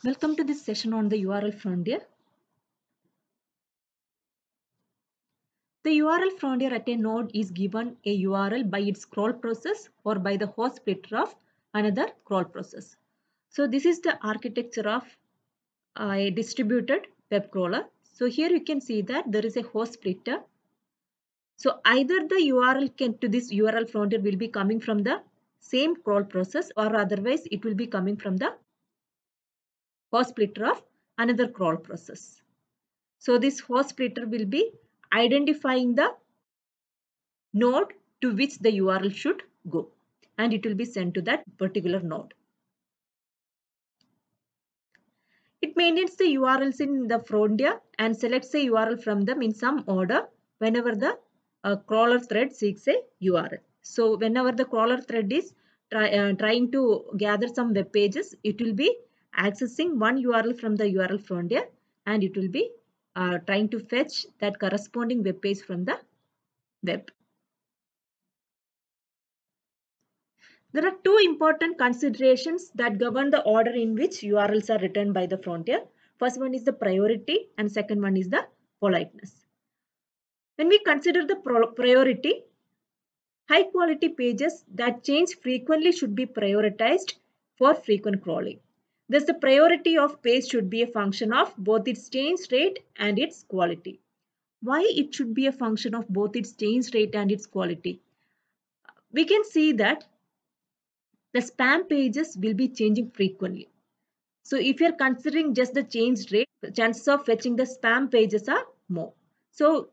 Welcome to this session on the URL frontier. The URL frontier at a node is given a URL by its crawl process or by the host splitter of another crawl process. So this is the architecture of a distributed web crawler. So here you can see that there is a host splitter. So either the URL to this URL frontier will be coming from the same crawl process, or otherwise it will be coming from the host splitter of another crawl process. So this host splitter will be identifying the node to which the URL should go, and it will be sent to that particular node. It maintains the URLs in the frontier and selects a URL from them in some order whenever the crawler thread seeks a URL. So whenever the crawler thread is trying to gather some web pages, it will be accessing one URL from the URL frontier, and it will be trying to fetch that corresponding web page from the web. There are two important considerations that govern the order in which URLs are written by the frontier. First one is the priority and second one is the politeness. When we consider the priority, high quality pages that change frequently should be prioritized for frequent crawling. Thus, the priority of page should be a function of both its change rate and its quality. Why it should be a function of both its change rate and its quality? We can see that the spam pages will be changing frequently. So if you're considering just the change rate, the chances of fetching the spam pages are more. So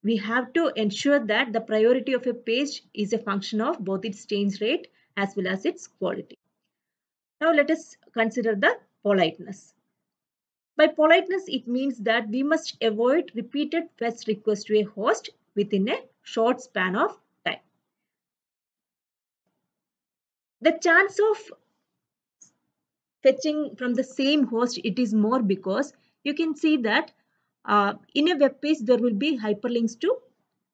we have to ensure that the priority of a page is a function of both its change rate as well as its quality. Now let us consider the politeness. By politeness, it means that we must avoid repeated fetch requests to a host within a short span of time. The chance of fetching from the same host, it is more because you can see that in a web page there will be hyperlinks to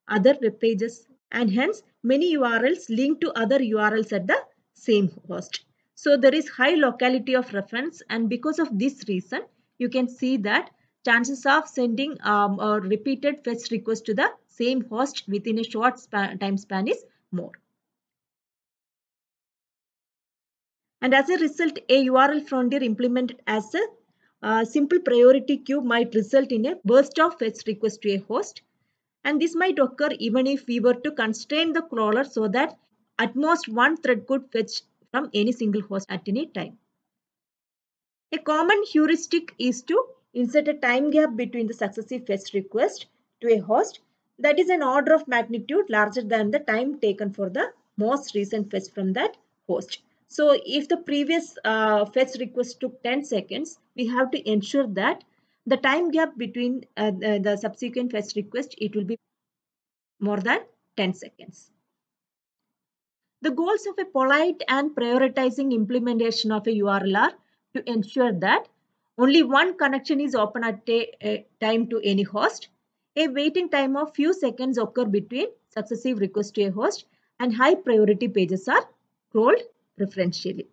other web pages, and hence many URLs link to other URLs at the same host. So there is high locality of reference, and because of this reason you can see that chances of sending a repeated fetch request to the same host within a short time span is more. And as a result, a URL frontier implemented as a simple priority queue might result in a burst of fetch requests to a host. And this might occur even if we were to constrain the crawler so that at most one thread could fetch from any single host at any time. A common heuristic is to insert a time gap between the successive fetch request to a host that is an order of magnitude larger than the time taken for the most recent fetch from that host. So if the previous fetch request took 10 seconds, we have to ensure that the time gap between the subsequent fetch request, it will be more than 10 seconds. The goals of a polite and prioritizing implementation of a URL are to ensure that only one connection is open at a time to any host, a waiting time of few seconds occur between successive requests to a host, and high priority pages are crawled preferentially.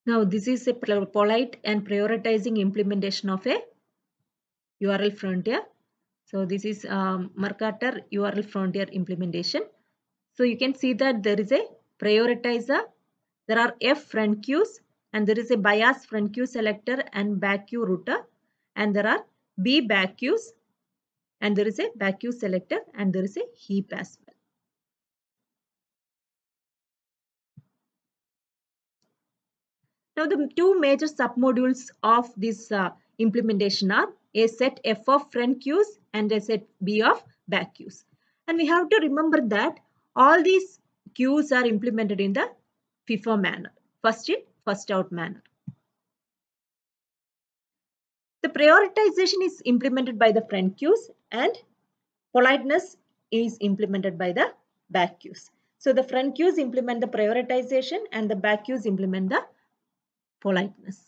Now this is a polite and prioritizing implementation of a URL frontier. So this is Mercator URL frontier implementation. So you can see that there is a prioritizer, there are F front queues, and there is a bias front queue selector and back queue router, and there are B back queues, and there is a back queue selector, and there is a heap as well. Now the two major submodules of this implementation are a set F of front queues and a set B of back queues. And we have to remember that all these queues are implemented in the FIFO manner, first in, first out manner. The prioritization is implemented by the front queues and politeness is implemented by the back queues. So the front queues implement the prioritization and the back queues implement the politeness.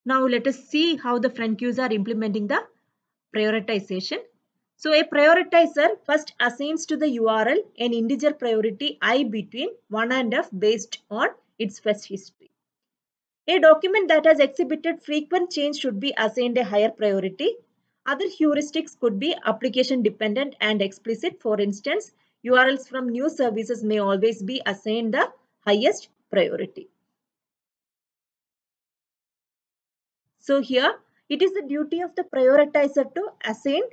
Now let us see how the front queues are implementing the prioritization. So a prioritizer first assigns to the URL an integer priority I between 1 and f based on its fetch history. A document that has exhibited frequent change should be assigned a higher priority. Other heuristics could be application dependent and explicit. For instance, URLs from new services may always be assigned the highest priority. So here it is the duty of the prioritizer to assign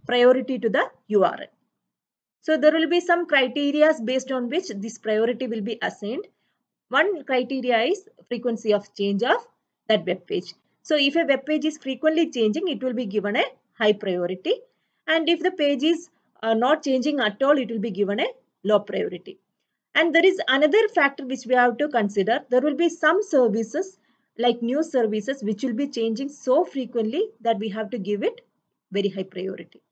priority to the URL. So there will be some criteria based on which this priority will be assigned. One criteria is frequency of change of that web page. So if a web page is frequently changing, it will be given a high priority. And if the page is not changing at all, it will be given a low priority. And there is another factor which we have to consider. There will be some services like new services which will be changing so frequently that we have to give it very high priority.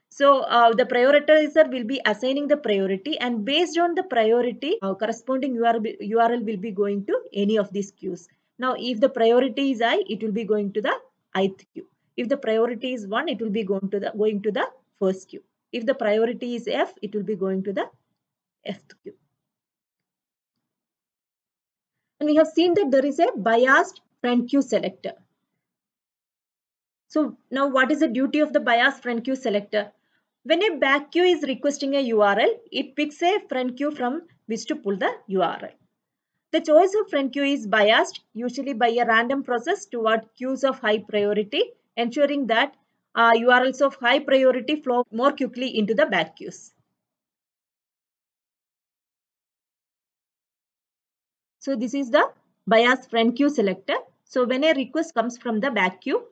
So the prioritizer will be assigning the priority, and based on the priority, corresponding URL will be going to any of these queues. Now, if the priority is I, it will be going to the ith queue. If the priority is 1, it will be going to the first queue. If the priority is F, it will be going to the fth queue. And we have seen that there is a biased front queue selector. So now what is the duty of the biased front queue selector? When a back queue is requesting a URL, it picks a front queue from which to pull the URL. The choice of front queue is biased, usually by a random process toward queues of high priority, ensuring that URLs of high priority flow more quickly into the back queues. So this is the biased front queue selector. So when a request comes from the back queue,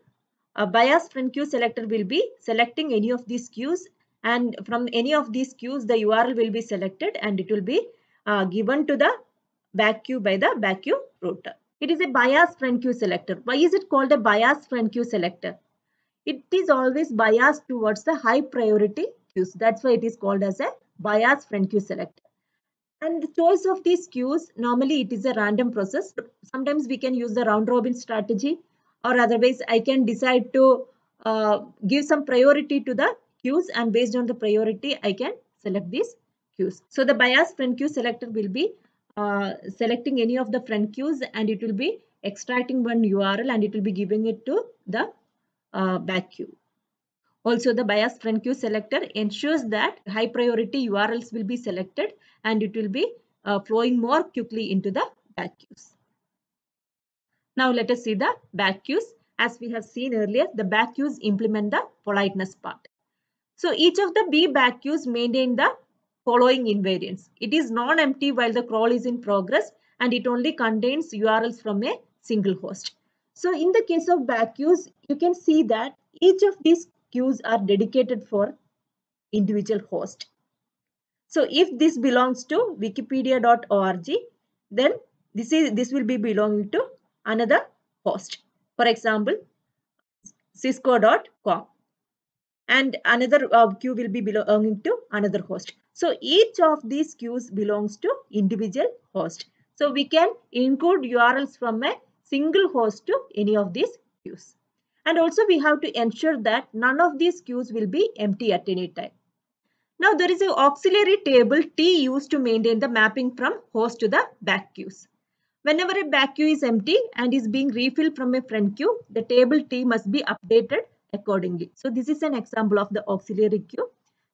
a biased front queue selector will be selecting any of these queues, and from any of these queues the URL will be selected and it will be given to the back queue by the back queue router. It is a biased front queue selector. Why is it called a biased front queue selector? It is always biased towards the high priority queues. That's why it is called as a biased front queue selector. And the choice of these queues, normally it is a random process. Sometimes we can use the round robin strategy, or otherwise I can decide to give some priority to the queues, and based on the priority I can select these queues. So the biased front queue selector will be selecting any of the front queues, and it will be extracting one URL and it will be giving it to the back queue. Also, the biased front queue selector ensures that high priority URLs will be selected and it will be flowing more quickly into the back queues. Now let us see the back queues. As we have seen earlier, the back queues implement the politeness part. So each of the B back queues maintain the following invariants. It is non-empty while the crawl is in progress, and it only contains URLs from a single host. So in the case of back queues, you can see that each of these queues are dedicated for individual host. So if this belongs to wikipedia.org, then this will be belonging to another host. For example, cisco.com, and another queue will be belonging to another host. So each of these queues belongs to individual host. So we can include URLs from a single host to any of these queues. And also we have to ensure that none of these queues will be empty at any time. Now there is an auxiliary table T used to maintain the mapping from host to the back queues. Whenever a back queue is empty and is being refilled from a front queue, the table T must be updated accordingly. So this is an example of the auxiliary queue.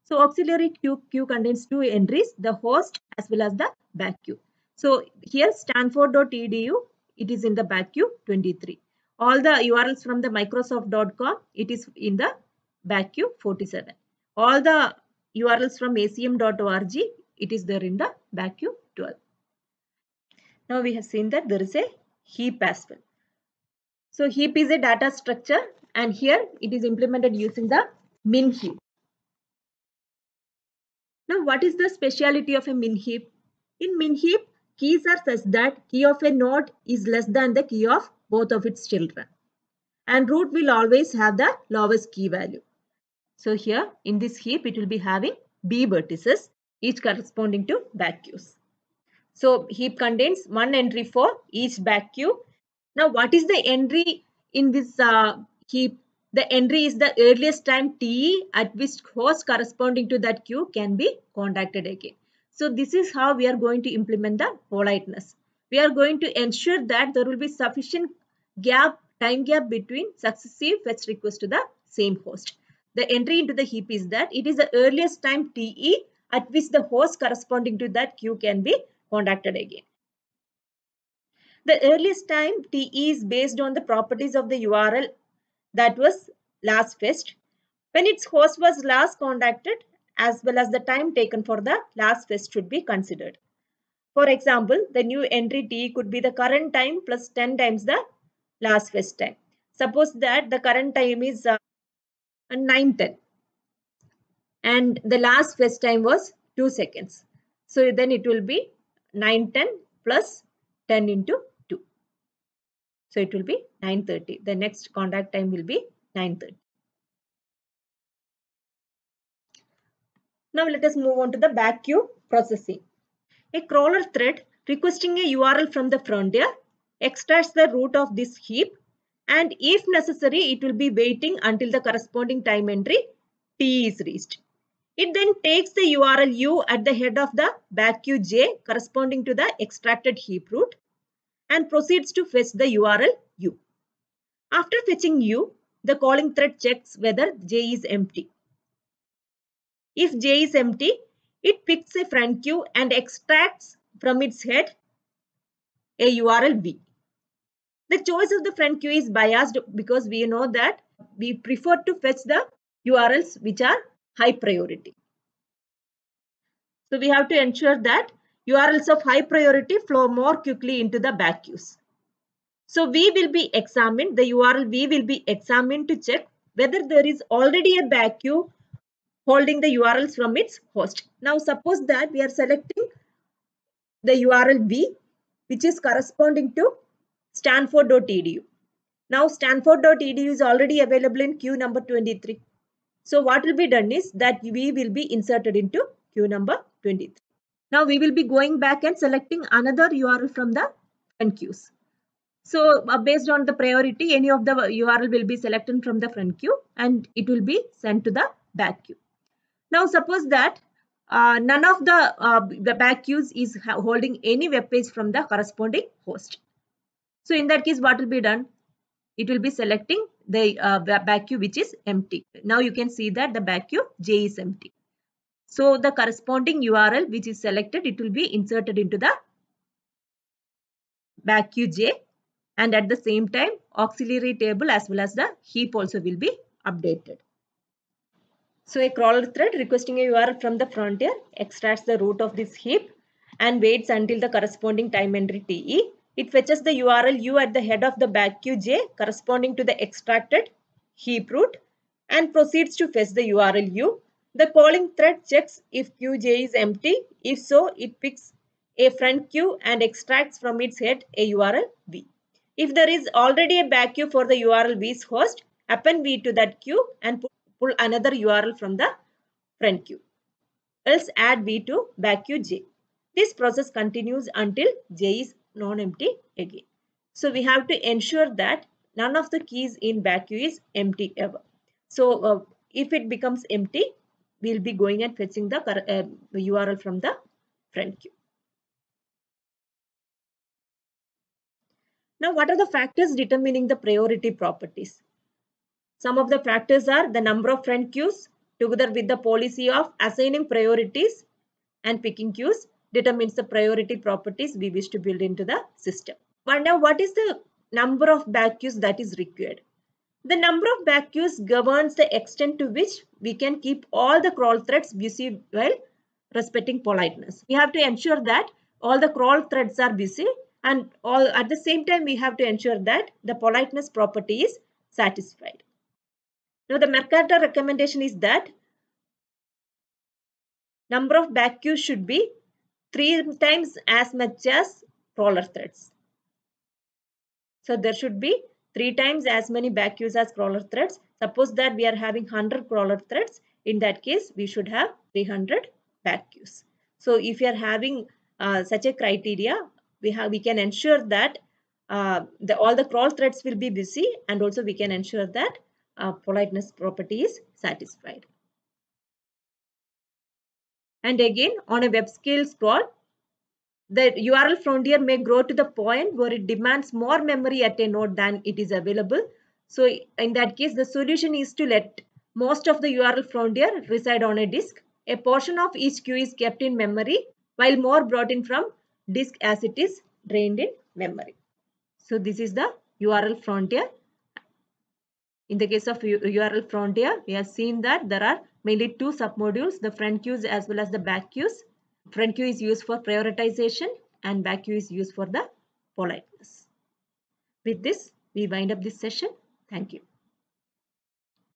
So auxiliary queue contains two entries, the host as well as the back queue. So here stanford.edu, it is in the back queue 23. All the URLs from the microsoft.com, it is in the back queue 47. All the URLs from acm.org, it is there in the back queue 12. Now we have seen that there is a heap as well. So heap is a data structure, and here it is implemented using the min heap. Now what is the speciality of a min heap? In min heap, keys are such that key of a node is less than the key of both of its children. And root will always have the lowest key value. So here in this heap, it will be having B vertices, each corresponding to back queues. So heap contains one entry for each back queue. Now what is the entry in this heap? the entry is the earliest time TE at which host corresponding to that queue can be contacted again. So this is how we are going to implement the politeness. We are going to ensure that there will be sufficient time gap between successive fetch requests to the same host. The entry into the heap is that it is the earliest time TE at which the host corresponding to that queue can be contacted again. The earliest time TE is based on the properties of the URL that was last fetched, when its host was last contacted, as well as the time taken for the last fetch should be considered. For example, the new entry T could be the current time plus 10 times the last fetch time. Suppose that the current time is 9:10 and the last fetch time was 2 seconds. So then it will be 9:10 plus 10 into 2. So it will be 9:30. The next contact time will be 9:30. Now let us move on to the back queue processing. A crawler thread requesting a URL from the frontier extracts the root of this heap, and if necessary, it will be waiting until the corresponding time entry T is reached. It then takes the URL U at the head of the back queue J corresponding to the extracted heap root and proceeds to fetch the URL U. After fetching U, the calling thread checks whether J is empty. If J is empty, it picks a front queue and extracts from its head a URL V. The choice of the front queue is biased because we know that we prefer to fetch the URLs which are high priority. So we have to ensure that URLs of high priority flow more quickly into the back queues. So the URL V will be examined to check whether there is already a back queue holding the URLs from its host. Now suppose that we are selecting the URL V which is corresponding to stanford.edu. Now stanford.edu is already available in queue number 23. So what will be done is that we will be inserted into queue number 23. Now we will be going back and selecting another URL from the front queues. So based on the priority, any of the URL will be selected from the front queue and it will be sent to the back queue. Now suppose that none of the back queues is holding any web page from the corresponding host. So in that case, what will be done? It will be selecting the back queue which is empty. Now you can see that the back queue J is empty. So the corresponding URL which is selected, it will be inserted into the back queue J, and at the same time auxiliary table as well as the heap also will be updated. So a crawler thread requesting a URL from the frontier extracts the root of this heap and waits until the corresponding time entry TE. It fetches the URL U at the head of the back queue J corresponding to the extracted heap root and proceeds to fetch the URL U. The calling thread checks if queue J is empty. If so, it picks a front queue and extracts from its head a URL V. If there is already a back queue for the URL V's host, append V to that queue and pull another URL from the front queue. Else add V to back queue J. This process continues until J is non-empty again. So we have to ensure that none of the keys in back queue is empty ever. So if it becomes empty, we'll be going and fetching the URL from the front queue. Now, what are the factors determining the priority properties? Some of the factors are the number of front queues together with the policy of assigning priorities and picking queues determines the priority properties we wish to build into the system. But now what is the number of back queues that is required? The number of back queues governs the extent to which we can keep all the crawl threads busy while respecting politeness. We have to ensure that all the crawl threads are busy and all at the same time we have to ensure that the politeness property is satisfied. Now the Mercator recommendation is that number of back queues should be 3 times as much as crawler threads. So there should be 3 times as many back queues as crawler threads. Suppose that we are having 100 crawler threads. In that case, we should have 300 back queues. So if you are having such a criteria, we can ensure that all the crawl threads will be busy, and also we can ensure that politeness property is satisfied. And again, on a web scale scroll, the URL frontier may grow to the point where it demands more memory at a node than it is available. So in that case, the solution is to let most of the URL frontier reside on a disk. A portion of each queue is kept in memory, while more brought in from disk as it is drained in memory. So this is the URL frontier. In the case of URL frontier, we have seen that there are mainly two submodules, the front queues as well as the back queues. Front queue is used for prioritization and back queue is used for the politeness. With this, we wind up this session. Thank you.